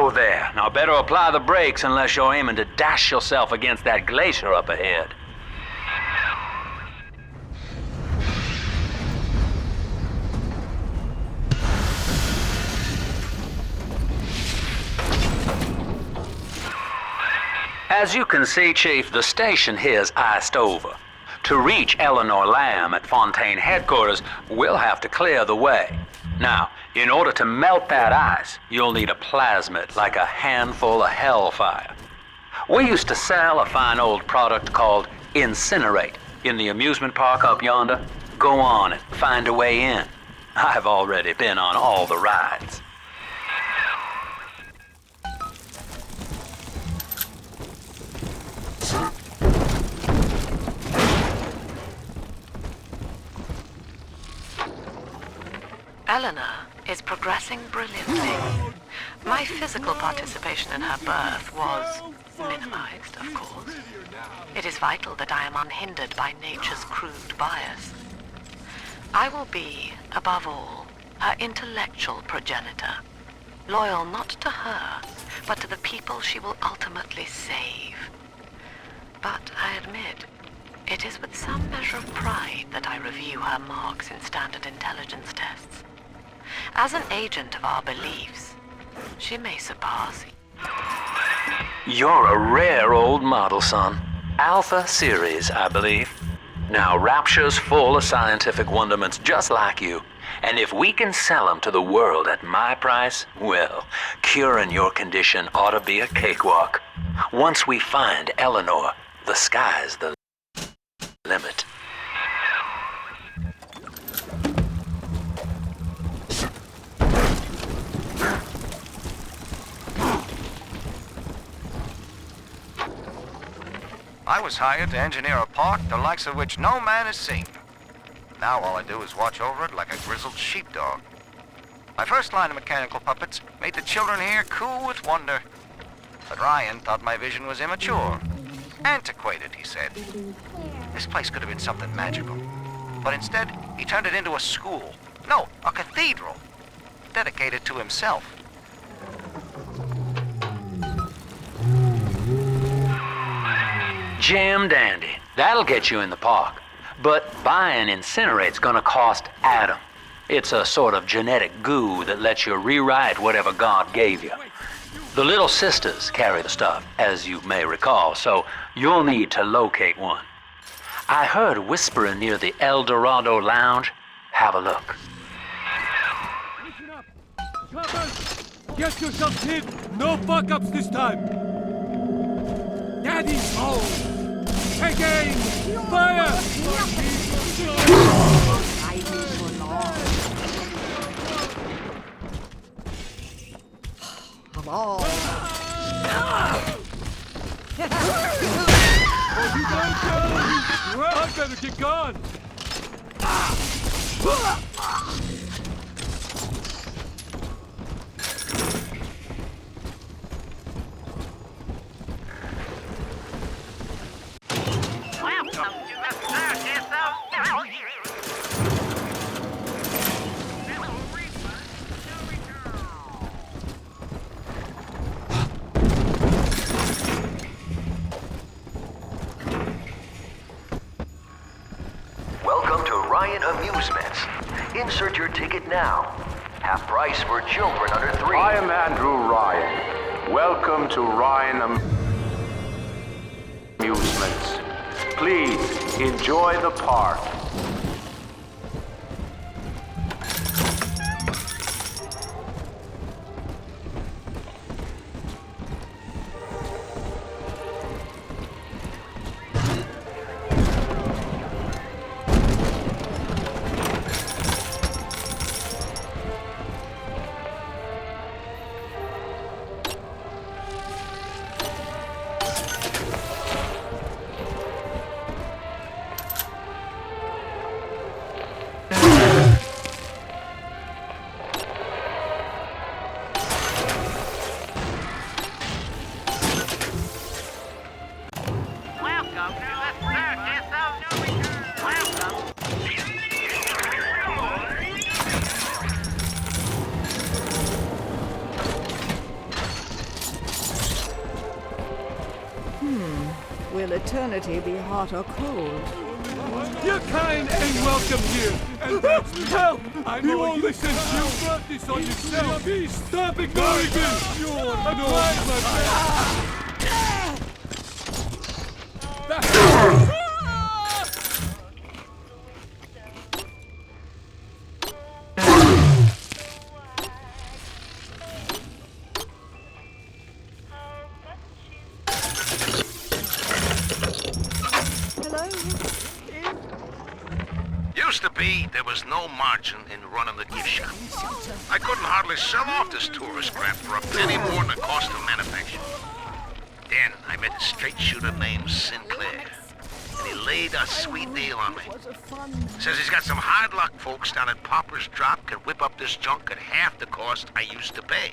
Whoa there. Now better apply the brakes unless you're aiming to dash yourself against that glacier up ahead. As you can see, Chief, the station here's iced over. To reach Eleanor Lamb at Fontaine headquarters, we'll have to clear the way. Now, in order to melt that ice, you'll need a plasmid, like a handful of hellfire. We used to sell a fine old product called Incinerate in the amusement park up yonder. Go on and find a way in. I've already been on all the rides. Eleanor is progressing brilliantly. My physical participation in her birth was minimized, of course. It is vital that I am unhindered by nature's crude bias. I will be, above all, her intellectual progenitor, loyal not to her, but to the people she will ultimately save. But I admit, it is with some measure of pride that I review her marks in standard intelligence tests. As an agent of our beliefs, she may surpass. You're a rare old model, son. Alpha series, I believe. Now, Rapture's full of scientific wonderments just like you. And if we can sell them to the world at my price, well, curing your condition ought to be a cakewalk. Once we find Eleanor, the sky's the limit. I was hired to engineer a park the likes of which no man has seen. Now all I do is watch over it like a grizzled sheepdog. My first line of mechanical puppets made the children here cool with wonder. But Ryan thought my vision was immature. Antiquated, he said. This place could have been something magical. But instead, he turned it into a school. No, a cathedral. Dedicated to himself. Jam dandy. That'll get you in the park. But buying Incinerate's gonna cost Adam. It's a sort of genetic goo that lets you rewrite whatever God gave you. The Little Sisters carry the stuff, as you may recall, so you'll need to locate one. I heard whispering near the El Dorado Lounge. Have a look. Listen up! Choppers! Get yourselves hid! No fuck-ups this time! Daddy's home! Take aim! Fire! Come on! You don't go! Well, I better get gone! Welcome to Ryan Amusements. Insert your ticket now. Half price for children under 3. I am Andrew Ryan. Welcome to Ryan Amusements. Please enjoy the park. will eternity be hot or cold? You're kind and welcome here, and that's the help. I know you only since you brought this on yourself. Stop ignoring me. You're annoying, my friend. Used to be, there was no margin in running the gift shop. I couldn't hardly sell off this tourist crap for a penny more than the cost of manufacture. Then I met a straight shooter named Sinclair, and he laid a sweet deal on me. Says he's got some hard luck folks down at Popper's Drop can whip up this junk at half the cost I used to pay.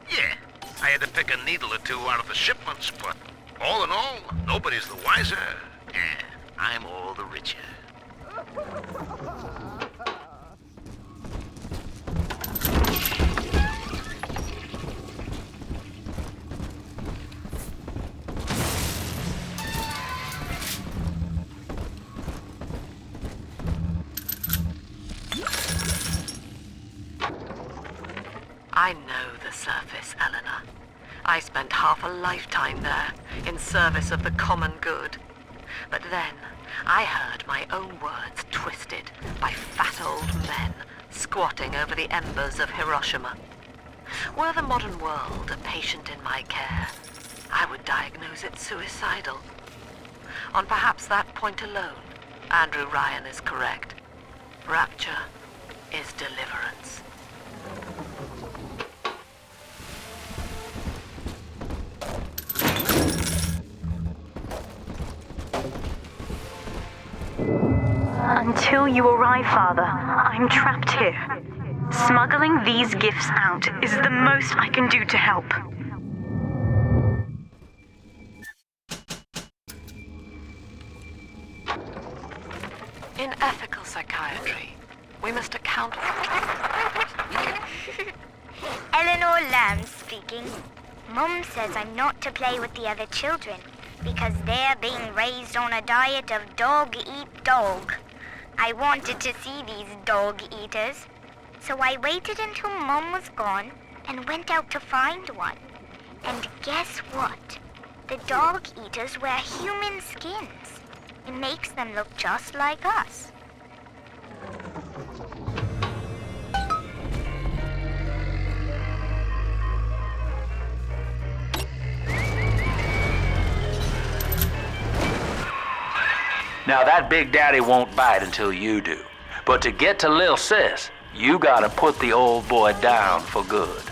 Yeah, I had to pick a needle or two out of the shipments, but all in all, nobody's the wiser, and I'm all the richer. I know the surface, Eleanor. I spent half a lifetime there, in service of the common good. But then, I heard my own words twisted by fat old men squatting over the embers of Hiroshima. Were the modern world a patient in my care, I would diagnose it suicidal. On perhaps that point alone, Andrew Ryan is correct. Rapture is deliverance. Until you arrive, Father, I'm trapped here. Smuggling these gifts out is the most I can do to help. In ethical psychiatry, we must account for... Eleanor Lamb speaking. Mum says I'm not to play with the other children because they're being raised on a diet of dog-eat-dog. I wanted to see these dog-eaters, so I waited until Mum was gone and went out to find one. And guess what? The dog-eaters wear human skins. It makes them look just like us. Now that Big Daddy won't bite until you do. But to get to Lil Sis, you gotta put the old boy down for good.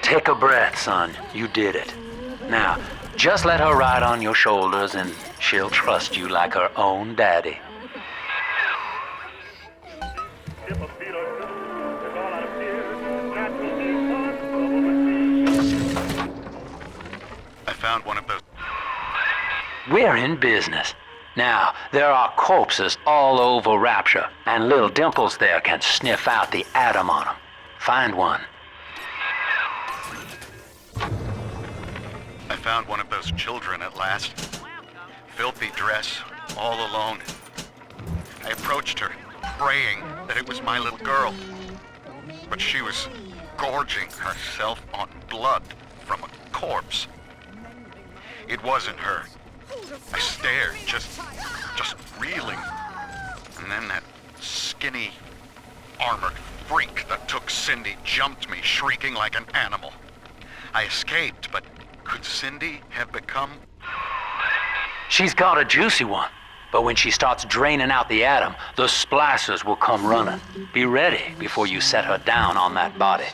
Take a breath, son. You did it. Now, just let her ride on your shoulders and she'll trust you like her own daddy. I found one of those. We're in business. Now, there are corpses all over Rapture, and little Dimples there can sniff out the atom on them. Find one. I found one of those children at last. Filthy dress, all alone. I approached her, praying that it was my little girl. But she was gorging herself on blood from a corpse. It wasn't her. I stared, just reeling. And then that skinny, armored freak that took Cindy jumped me, shrieking like an animal. I escaped, but could Cindy have become... She's got a juicy one. But when she starts draining out the atom, the splicers will come running. Be ready before you set her down on that body.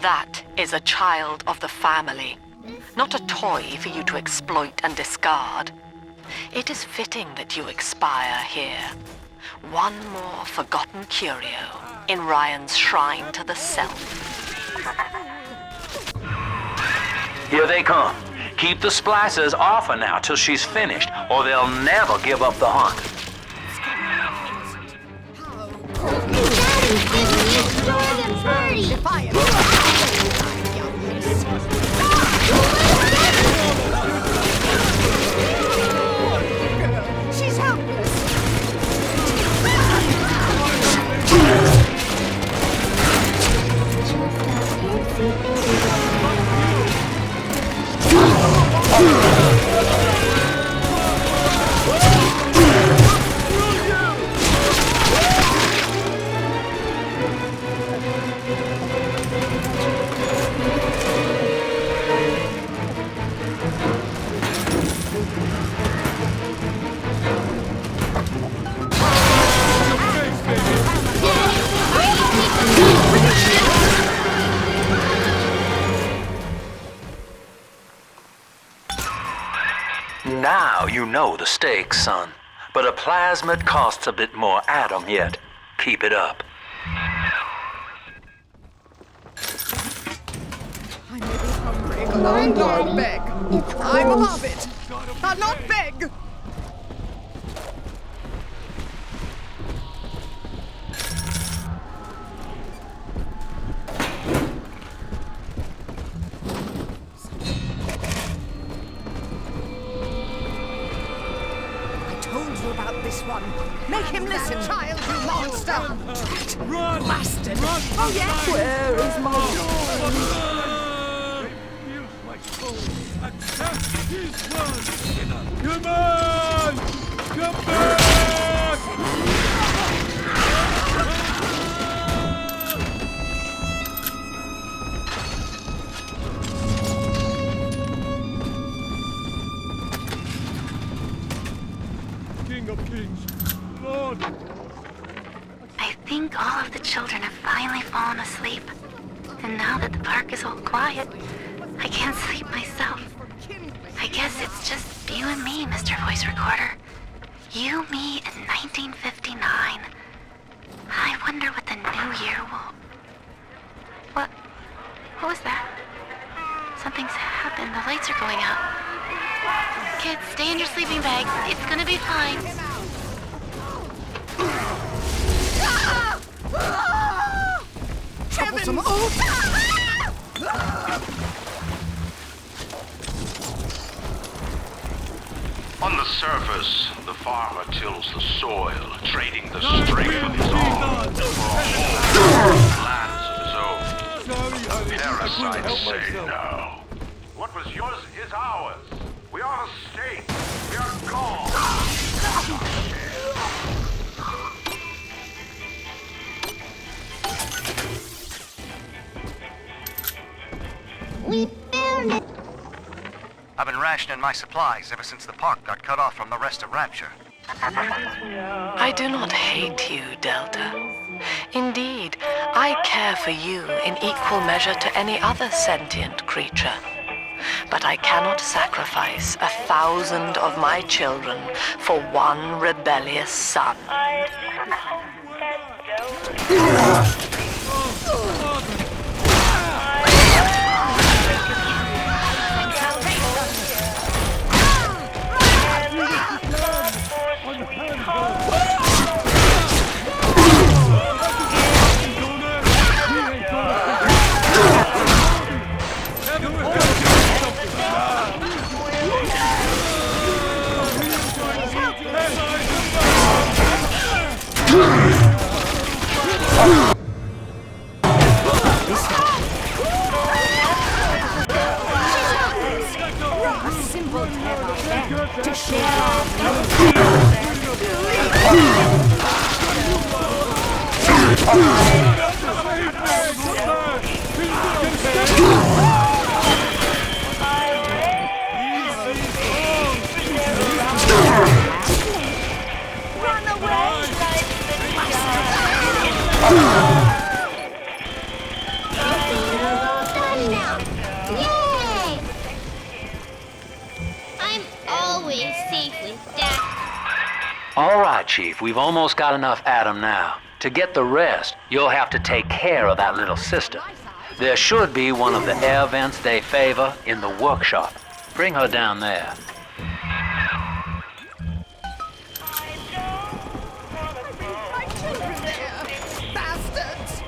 That is a child of the family, not a toy for you to exploit and discard. It is fitting that you expire here. One more forgotten curio in Ryan's shrine to the self. Here they come. Keep the splicers off her now till she's finished, or they'll never give up the hunt. She's helpless. Now you know the stakes, son. But a plasmid costs a bit more atom yet. Keep it up. I may be hungry, but I don't beg. I'm a hobbit. I'll not beg. About this one. Make him listen, child, you monster! Run! Bastard! Run! Oh, yes! Where is my Use my soul. Attack his run! Come on! Come back! King of Kings, Lord! I think all of the children have finally fallen asleep. And now that the park is all quiet, I can't sleep myself. I guess it's just you and me, Mr. Voice Recorder. You, me, in 1959. I wonder what the new year will... What was that? Something's happened. The lights are going out. Kids, stay in your sleeping bags. It's gonna be fine. troublesome On the surface, the farmer tills the soil, trading the strength of his arm for a whole lands of his own. Parasites say no. What was yours is ours. We are the state. We are God. We found it. I've been rationing my supplies ever since the park got cut off from the rest of Rapture. I do not hate you, Delta. Indeed, I care for you in equal measure to any other sentient creature. But I cannot sacrifice 1,000 of my children for one rebellious son. to share our Run away! right, Chief. We've almost got enough Adam now. To get the rest, you'll have to take care of that little sister. There should be one of the air vents they favor in the workshop. Bring her down there. My children there! Bastards!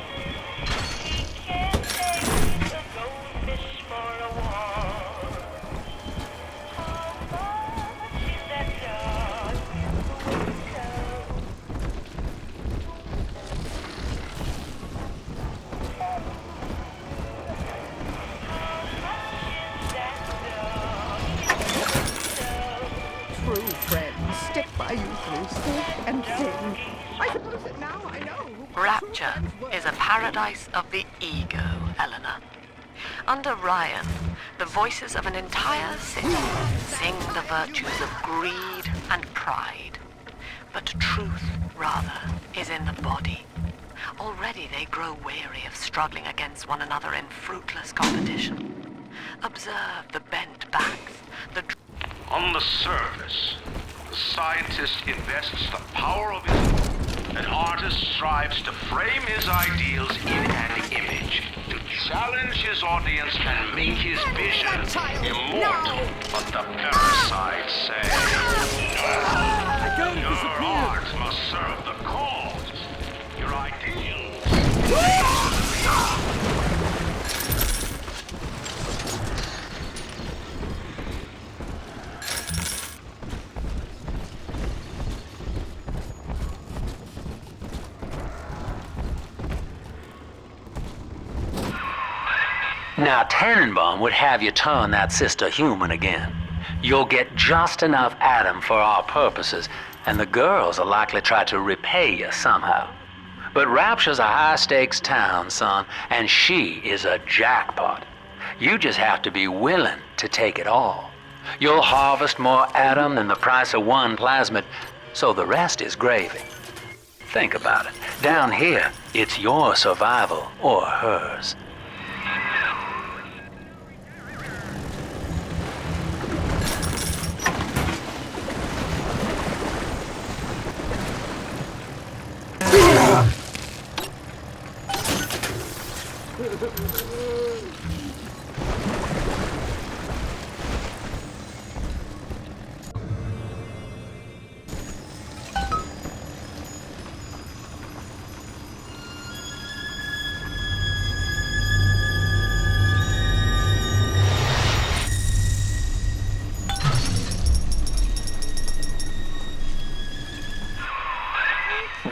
True friends stick by you through thick and thin. I suppose that now I know. Rapture is a paradise of the ego, Eleanor. Under Ryan, the voices of an entire city sing the virtues of greed and pride. But truth, rather, is in the body. Already they grow weary of struggling against one another in fruitless competition. Observe the bent backs, the... On the surface, the scientist invests the power of his... An artist strives to frame his ideals in an image, to challenge his audience and make his vision immortal. But the parasites say, no, your art must serve the cause, your ideals. Now, Tannenbaum would have you turn that sister human again. You'll get just enough Adam for our purposes, and the girls will likely try to repay you somehow. But Rapture's a high-stakes town, son, and she is a jackpot. You just have to be willing to take it all. You'll harvest more Adam than the price of one plasmid, so the rest is gravy. Think about it. Down here, it's your survival or hers.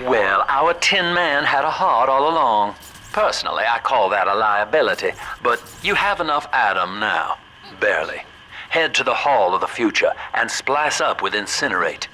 Well, our Tin Man had a heart all along. Personally, I call that a liability, but you have enough Adam now. Barely. Head to the Hall of the Future and splice up with Incinerate.